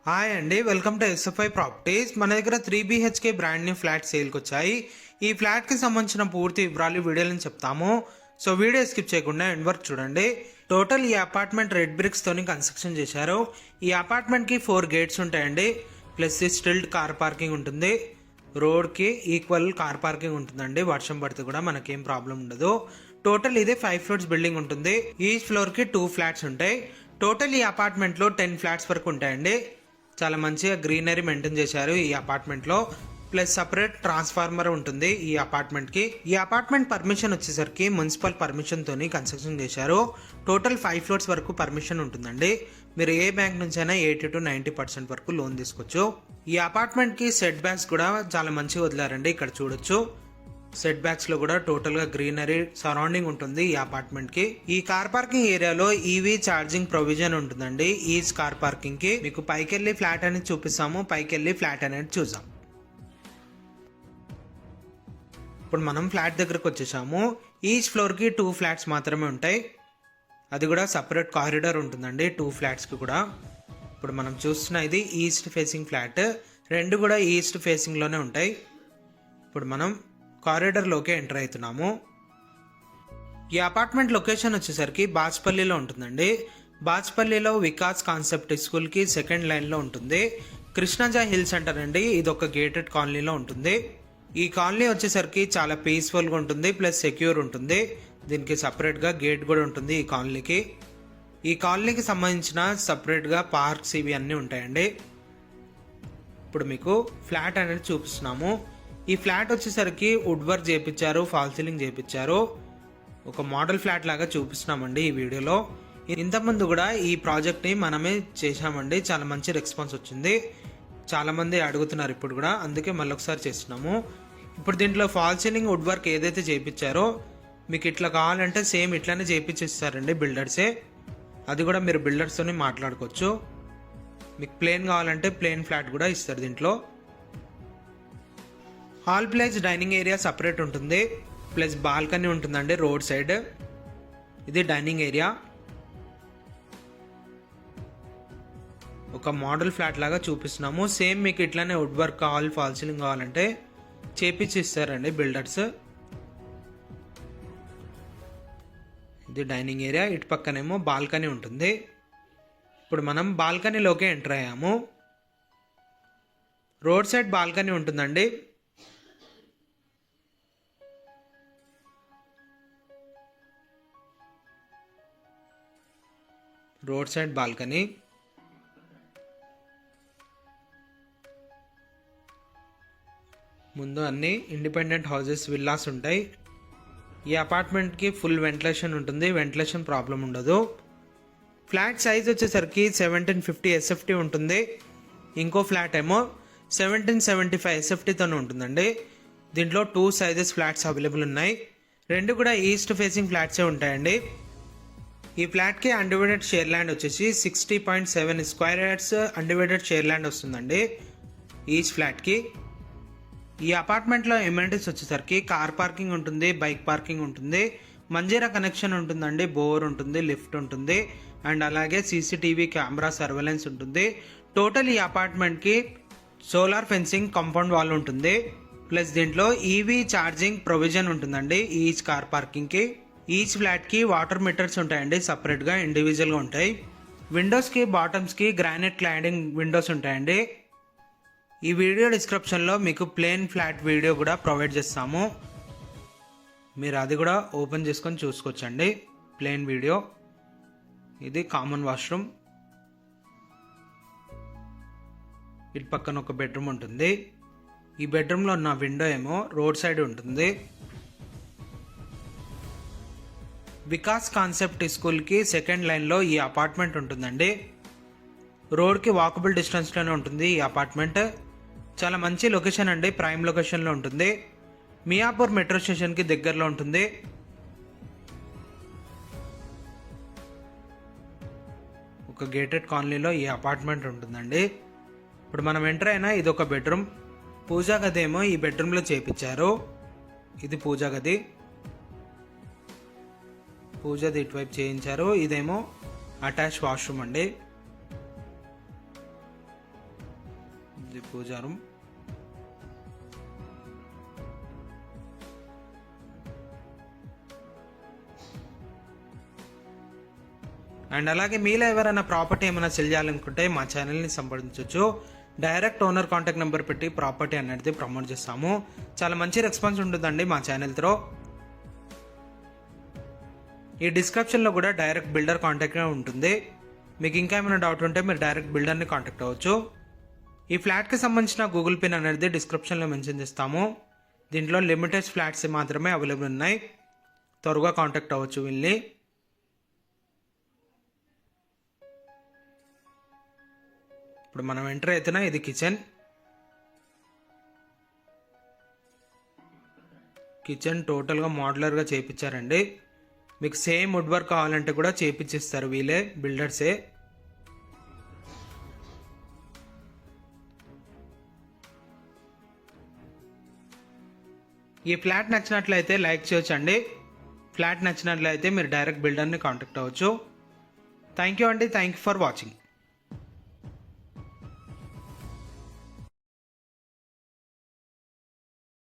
Hi అండి, welcome to SFI properties. మన దగ్గర 3BHK బ్రాండ్ న్యూ ఫ్లాట్ సేల్కి వచ్చాయి. ఈ ఫ్లాట్కి సంబంధించిన పూర్తి వివరాలు వీడియోలను చెప్తాము. సో వీడియో స్కిప్ చేయకుండా ఎండ్ వరకు చూడండి. టోటల్ ఈ అపార్ట్మెంట్ రెడ్ బ్రిక్స్ తోని కన్స్ట్రక్షన్ చేశారు. ఈ అపార్ట్మెంట్కి 4 గేట్స్ ఉంటాయండి. ప్లస్ స్టిల్డ్ కార్ పార్కింగ్ ఉంటుంది. రోడ్కి ఈక్వల్ కార్ పార్కింగ్ ఉంటుందండి. వర్షం పడితే కూడా మనకేం ప్రాబ్లం ఉండదు. టోటల్ ఇది 5 ఫ్లోర్స్ బిల్డింగ్ ఉంటుంది. ఈచ్ ఫ్లోర్కి 2 ఫ్లాట్స్ ఉంటాయి. టోటల్ ఈ అపార్ట్మెంట్లో 10 ఫ్లాట్స్ వరకు ఉంటాయండి. చాలా మంచిగా గ్రీనరీ మెయింటైన్ చేశారు ఈ అపార్ట్మెంట్ లో. ప్లస్ సపరేట్ ట్రాన్స్ఫార్మర్ ఉంటుంది ఈ అపార్ట్మెంట్ కి. ఈ అపార్ట్మెంట్ పర్మిషన్ వచ్చేసరికి మున్సిపల్ పర్మిషన్ తోని కన్స్ట్రక్షన్ చేశారు. టోటల్ 5 ఫ్లోర్స్ వరకు పర్మిషన్ ఉంటుందండి. మీరు ఏ బ్యాంక్ నుంచి అయినా 80 to 90% వరకు లోన్ తీసుకోవచ్చు. ఈ అపార్ట్మెంట్ కి సెట్ బ్యాక్స్ కూడా చాలా మంచిగా వదిలారండి. ఇక్కడ చూడొచ్చు, సెట్ బ్యాక్స్ లో కూడా టోటల్ గా గ్రీనరీ సరౌండింగ్ ఉంటుంది ఈ అపార్ట్మెంట్ కి. ఈ కార్ పార్కింగ్ ఏరియాలో ఈవీ ఛార్జింగ్ ప్రొవిజన్ ఉంటుందండి ఈచ్ కార్ పార్కింగ్ కి. మీకు పైకెళ్ళి ఫ్లాట్ అనేది చూపిస్తాము, పైకెళ్ళి ఫ్లాట్ అనేది చూసాం. ఇప్పుడు మనం ఫ్లాట్ దగ్గరకు వచ్చేసాము. ఈచ్ ఫ్లోర్ కి 2 ఫ్లాట్స్ మాత్రమే ఉంటాయి. అది కూడా సపరేట్ కారిడార్ ఉంటుందండి 2 ఫ్లాట్స్ కి కూడా. ఇప్పుడు మనం చూస్తున్న ఇది ఈస్ట్ ఫేసింగ్ ఫ్లాట్. రెండు కూడా ఈస్ట్ ఫేసింగ్ లోనే ఉంటాయి. ఇప్పుడు మనం కారిడార్ లోకి ఎంటర్ అవుతున్నాము. ఈ అపార్ట్మెంట్ లొకేషన్ వచ్చేసరికి బాచ్పల్లిలో ఉంటుందండి. బాచ్పల్లిలో వికాస్ కాన్సెప్ట్ స్కూల్ కి సెకండ్ లైన్ లో ఉంటుంది. కృష్ణజా హిల్ సెంటర్ అండి. ఇది ఒక గేటెడ్ కాలనీలో ఉంటుంది. ఈ కాలనీ వచ్చేసరికి చాలా పీస్ఫుల్ గా ఉంటుంది, ప్లస్ సెక్యూర్ ఉంటుంది. దీనికి సపరేట్ గా గేట్ కూడా ఉంటుంది ఈ కాలనీకి. ఈ కాలనీకి సంబంధించిన సపరేట్ గా పార్క్స్ ఇవి అన్నీ ఉంటాయండి. ఇప్పుడు మీకు ఫ్లాట్ అనేది చూపిస్తున్నాము. ఈ ఫ్లాట్ వచ్చేసరికి వుడ్ వర్క్ చేయించారు, ఫాల్ సీలింగ్ చేయించారు. ఒక మోడల్ ఫ్లాట్ లాగా చూపిస్తున్నామండి ఈ వీడియోలో. ఇంతకుముందు కూడా ఈ ప్రాజెక్ట్ ని మనమే చేశామండి. చాలా మంచి రెస్పాన్స్ వచ్చింది. చాలా మంది అడుగుతున్నారు ఇప్పుడు కూడా, అందుకే మళ్ళీ ఒకసారి చేస్తున్నాము. ఇప్పుడు దీంట్లో ఫాల్ సీలింగ్ వుడ్ వర్క్ ఏదైతే చేయించారో మీకు ఇట్లా కావాలంటే సేమ్ ఇట్లానే చేయించేస్తారండి బిల్డర్సే. అది కూడా మీరు బిల్డర్స్తోనే మాట్లాడుకోవచ్చు. మీకు ప్లేన్ కావాలంటే ప్లేన్ ఫ్లాట్ కూడా ఇస్తారు దీంట్లో. Hall place dining area separate ఉంటుంది. ప్లస్ బాల్కనీ ఉంటుందండి రోడ్ సైడ్. ఇది డైనింగ్ ఏరియా. ఒక మోడల్ ఫ్లాట్ లాగా చూపిస్తున్నాము. సేమ్ మీకు ఇట్లానే వుడ్ వర్క్ కావాలి, ఫాల్ సీలింగ్ కావాలంటే చేపించి ఇస్తారండి బిల్డర్స్. ఇది డైనింగ్ ఏరియా. ఇటు పక్కనేమో బాల్కనీ ఉంటుంది. ఇప్పుడు మనం బాల్కనీలోకి ఎంటర్ అయ్యాము. రోడ్ సైడ్ బాల్కనీ ఉంటుందండి. Road side balcony. ముందు అన్ని ఇండిపెండెంట్ హౌసెస్, విల్లాస్ ఉంటాయి. ఈ అపార్ట్మెంట్కి ఫుల్ వెంటిలేషన్ ఉంటుంది, వెంటిలేషన్ ప్రాబ్లం ఉండదు. ఫ్లాట్ సైజ్ వచ్చేసరికి 1750 SFT ఉంటుంది. ఇంకో ఫ్లాట్ ఏమో 1775 SFTతోనే ఉంటుందండి. దీంట్లో 2 సైజెస్ ఫ్లాట్స్ అవైలబుల్ ఉన్నాయి. రెండు కూడా ఈస్ట్ ఫేసింగ్ ఫ్లాట్సే ఉంటాయండి. ఈ ఫ్లాట్కి అన్డివైడెడ్ షేర్ ల్యాండ్ వచ్చేసి 60.7 square yards undivided share land వస్తుందండి ఈచ్ ఫ్లాట్కి. ఈ అపార్ట్మెంట్లో ఎమ్యూనిటీస్ వచ్చేసరికి కార్ పార్కింగ్ ఉంటుంది, బైక్ పార్కింగ్ ఉంటుంది, మంజీరా కనెక్షన్ ఉంటుందండి, బోర్ ఉంటుంది, లిఫ్ట్ ఉంటుంది, అండ్ అలాగే CCTV కెమెరా సర్వేలెన్స్ ఉంటుంది. టోటల్ ఈ అపార్ట్మెంట్కి సోలార్ ఫెన్సింగ్, కాంపౌండ్ వాల్ ఉంటుంది. ప్లస్ దీంట్లో ఈవీ ఛార్జింగ్ ప్రొవిజన్ ఉంటుందండి ఈచ్ కార్ పార్కింగ్కి. ఈచ్ ఫ్లాట్కి వాటర్ మీటర్స్ ఉంటాయండి, సపరేట్గా ఇండివిజువల్గా ఉంటాయి. విండోస్కి బాటమ్స్కి గ్రానైట్ క్లాడింగ్ విండోస్ ఉంటాయండి. ఈ వీడియో డిస్క్రిప్షన్లో మీకు ప్లేన్ ఫ్లాట్ వీడియో కూడా ప్రొవైడ్ చేస్తాము. మీరు అది కూడా ఓపెన్ చేసుకొని చూసుకోవచ్చండి, ప్లేన్ వీడియో. ఇది కామన్ వాష్రూమ్. ఇటు పక్కన ఒక బెడ్రూమ్ ఉంటుంది. ఈ బెడ్రూమ్లో ఉన్న విండో ఏమో రోడ్ సైడ్ ఉంటుంది. వికాస్ కాన్సెప్ట్ స్కూల్కి సెకండ్ లైన్లో ఈ అపార్ట్మెంట్ ఉంటుందండి. రోడ్కి వాకబుల్ డిస్టెన్స్లోనే ఉంటుంది ఈ అపార్ట్మెంట్. చాలా మంచి లొకేషన్ అండి, ప్రైమ్ లొకేషన్లో ఉంటుంది. మియాపూర్ మెట్రో స్టేషన్కి దగ్గరలో ఉంటుంది. ఒక గేటెడ్ కాలనీలో ఈ అపార్ట్మెంట్ ఉంటుందండి. ఇప్పుడు మనం ఎంటర్ అయినా ఇది ఒక బెడ్రూమ్. పూజా గది ఏమో ఈ బెడ్రూమ్లో చేయించారు. ఇది పూజా గది. పూజది ఇటువైపు చేయించారు. ఇదేమో అటాచ్ వాష్రూమ్ అండి. ఇది పూజా రూమ్. అండ్ అలాగే మీలో ఎవరైనా ప్రాపర్టీ ఏమైనా సెల్ చేయాలనుకుంటే మా ఛానల్ని సంప్రదించవచ్చు. డైరెక్ట్ ఓనర్ కాంటాక్ట్ నెంబర్ పెట్టి ప్రాపర్టీ అనేది ప్రమోట్ చేస్తాము. చాలా మంచి రెస్పాన్స్ ఉంటుందండి మా ఛానల్ త్రో. ఈ డిస్క్రిప్షన్లో కూడా డైరెక్ట్ బిల్డర్ కాంటాక్ట్ ఉంటుంది. మీకు ఇంకా ఏమైనా డౌట్ ఉంటే మీరు డైరెక్ట్ బిల్డర్ని కాంటాక్ట్ అవ్వచ్చు. ఈ ఫ్లాట్కి సంబంధించిన గూగుల్ పిన్ అనేది డిస్క్రిప్షన్లో మెన్షన్ చేస్తాము. దీంట్లో లిమిటెడ్ ఫ్లాట్స్ మాత్రమే అవైలబుల్ ఉన్నాయి. త్వరగా కాంటాక్ట్ అవ్వచ్చు వీళ్ళని. ఇప్పుడు మనం ఎంటర్ అవుతున్నా ఇది కిచెన్ టోటల్గా మోడ్యులర్గా చేయించారండి. మీకు సేమ్ వుడ్ వర్క్ కావాలంటే కూడా చేయించిస్తారు వీళ్ళే, బిల్డర్సే. ఈ ఫ్లాట్ నచ్చినట్లయితే లైక్ చేయొచ్చండి. ఫ్లాట్ నచ్చినట్లయితే మీరు డైరెక్ట్ బిల్డర్ని కాంటాక్ట్ అవ్వచ్చు. థ్యాంక్ యూ అండి. Thank you for watching.